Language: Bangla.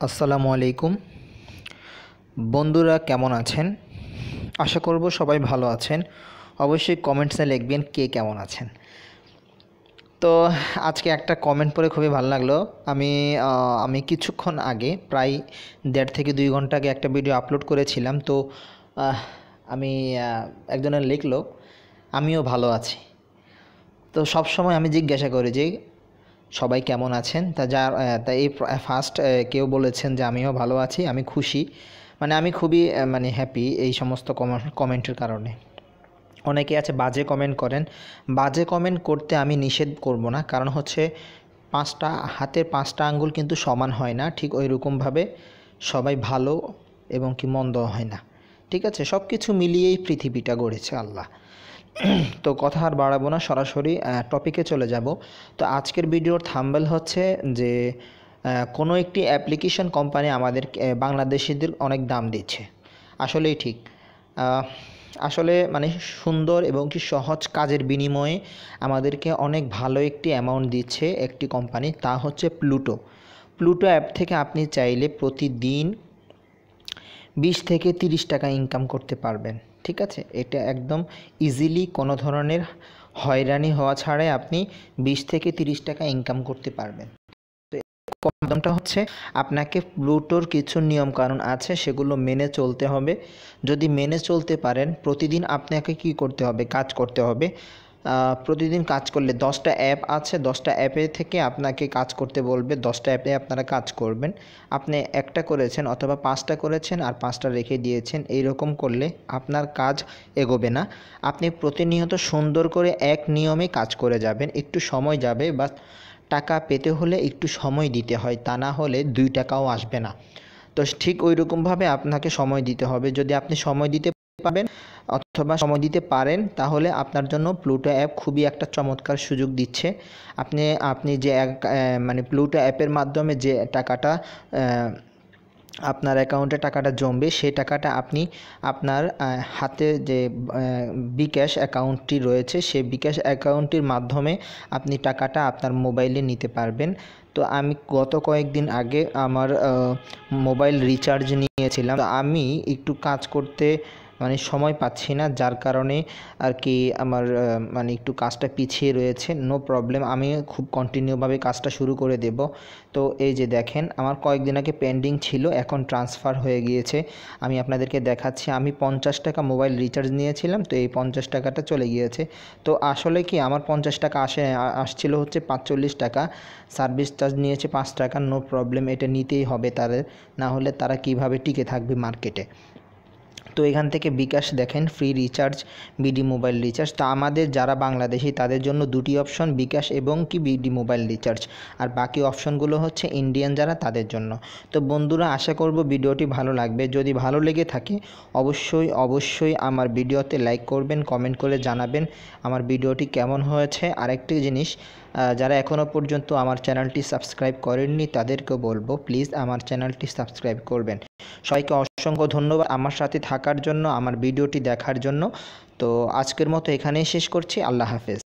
আসসালামু আলাইকুম বন্ধুরা, কেমন আছেন? আশা করব সবাই ভালো আছেন। অবশ্যই কমেন্টসে লিখবেন কে কেমন আছেন। তো আজকে একটা কমেন্ট পড়ে খুবই ভালো লাগলো। আমি কিছুক্ষণ আগে প্রায় 1.5 থেকে 2 ঘন্টা আগে একটা ভিডিও আপলোড করেছিলাম। তো আহ, আমি একজনের লিখলো আমিও ভালো আছি। তো সব সময় আমি জিজ্ঞাসা করি যে সবাই কেমন আছেন। তা এই ফার্স্ট কেউ বলেছেন যে আমিও ভালো আছি, আমি খুশি। আমি খুবই হ্যাপি এই সমস্ত কমেন্টের কারণে। অনেকে আছে বাজে কমেন্ট করেন। বাজে কমেন্ট করতে আমি নিষেধ করব না, কারণ হচ্ছে হাতের পাঁচটা আঙ্গুল কিন্তু সমান হয় না। ঠিক ওই রকমভাবে সবাই ভালো এবং কি মন্দ হয় না। ঠিক আছে, সব কিছু মিলিয়েই পৃথিবীটা গড়েছে আল্লাহ। তো কথা আর বাড়াবো না, সরাসরি টপিকে চলে যাব। তো আজকের ভিডিওর থাম্বনেল হচ্ছে যে কোনো একটি অ্যাপ্লিকেশন কোম্পানি আমাদের বাংলাদেশিদের অনেক দাম দিচ্ছে। আসলেই ঠিক। আসলে সুন্দর এবং কি সহজ কাজের বিনিময়ে আমাদেরকে অনেক ভালো একটি অ্যামাউন্ট দিচ্ছে একটি কোম্পানি, তা হচ্ছে প্লুটো। প্লুটো অ্যাপ থেকে আপনি চাইলে প্রতিদিন 20 থেকে 30 টাকা ইনকাম করতে পারবেন। ঠিক আছে, এটা একদম ইজিলি, কোনো ধরনের হয়রানি হওয়া ছাড়াই আপনি 20 থেকে 30 টাকা ইনকাম করতে পারবেন। তো কদমটা হচ্ছে আপনাকে প্লুটোর কিছু নিয়মকানুন আছে, সেগুলো মেনে চলতে হবে। যদি মেনে চলতে পারেন, প্রতিদিন আপনাকে কি করতে হবে, কাজ করতে হবে। প্রতিদিন কাজ করলে 10টা অ্যাপ আছে, 10টা অ্যাপে থেকে আপনাকে কাজ করতে বলবে। 10টা অ্যাপে আপনারা কাজ করবেন। আপনি একটা করেছেন অথবা 5টা করেছেন আর 5টা রেখে দিয়েছেন, এই রকম করলে আপনার কাজ এগোবে না। আপনি প্রতিনিয়ত সুন্দর করে এক নিয়মে কাজ করে যাবেন। একটু সময় যাবে, বা টাকা পেতে হলে একটু সময় দিতে হয়, তা না হলে 2 টাকাও আসবে না। তো ঠিক ওই রকমভাবে আপনাকে সময় দিতে হবে। যদি আপনি সময় দিতে পারবেন অথবা সময় দিতে পারেন, তাহলে আপনার জন্য প্লুটো অ্যাপ খুবই একটা চমৎকার সুযোগ দিচ্ছে। আপনি আপনি যে প্লুটো অ্যাপের মাধ্যমে যে টাকাটা আপনার অ্যাকাউন্টে টাকাটা জমবে, সেই টাকাটা আপনি আপনার হাতে যে বিকাশ অ্যাকাউন্টটি রয়েছে, সেই বিকাশ অ্যাকাউন্টটির মাধ্যমে আপনি টাকাটা আপনার মোবাইলে নিতে পারবেন। তো আমি গত কয়েকদিন আগে আমার মোবাইল রিচার্জ নিয়েছিলাম। তো আমি একটু কাজ করতে সময় পাচ্ছি না, যার কারণে আর কি আমার একটু কাজটা পিছিয়ে রয়েছে। নো প্রবলেম, আমি খুব কন্টিনিউভাবে কাজটা শুরু করে দেব। তো এই যে দেখেন, আমার কয়েকদিন আগে পেন্ডিং ছিল, এখন ট্রান্সফার হয়ে গিয়েছে। আমি আপনাদেরকে দেখাচ্ছি। আমি 50 টাকা মোবাইল রিচার্জ নিয়েছিলাম, তো এই 50 টাকাটা চলে গিয়েছে। তো আসলে কি আমার 50 টাকা আসছিল হচ্ছে 45 টাকা। সার্ভিস চার্জ নিয়েছে 5 টাকা। নো প্রবলেম, এটা নিতেই হবে তাদের, না হলে তারা কিভাবে টিকে থাকবে মার্কেটে। তো এখান থেকে বিকাশ দেখেন, free recharge, BD mobile recharge. তো আমাদের যারা বাংলাদেশি তাদের জন্য দুটি অপশন, বিকাশ এবং কি বিডি মোবাইল রিচার্জ। আর বাকি অপশনগুলো হচ্ছে ইন্ডিয়ান যারা, তাদের জন্য। তো বন্ধুরা, আশা করব ভিডিওটি ভালো লাগবে। যদি ভালো লেগে থাকে অবশ্যই আমার ভিডিওতে লাইক করবেন, কমেন্ট করে জানাবেন আমার ভিডিওটি কেমন হয়েছে। আরেকটি জিনিস, যারা এখনও পর্যন্ত আমার চ্যানেলটি সাবস্ক্রাইব করেননি তাদেরকে বলবো প্লিজ আমার চ্যানেলটি সাবস্ক্রাইব করবেন। সবাইকে অসংখ্য ধন্যবাদ আমার সাথে থাকার জন্য, আমার ভিডিওটি দেখার জন্য। তো আজকের মতো এখানেই শেষ করছি। আল্লাহ হাফেজ।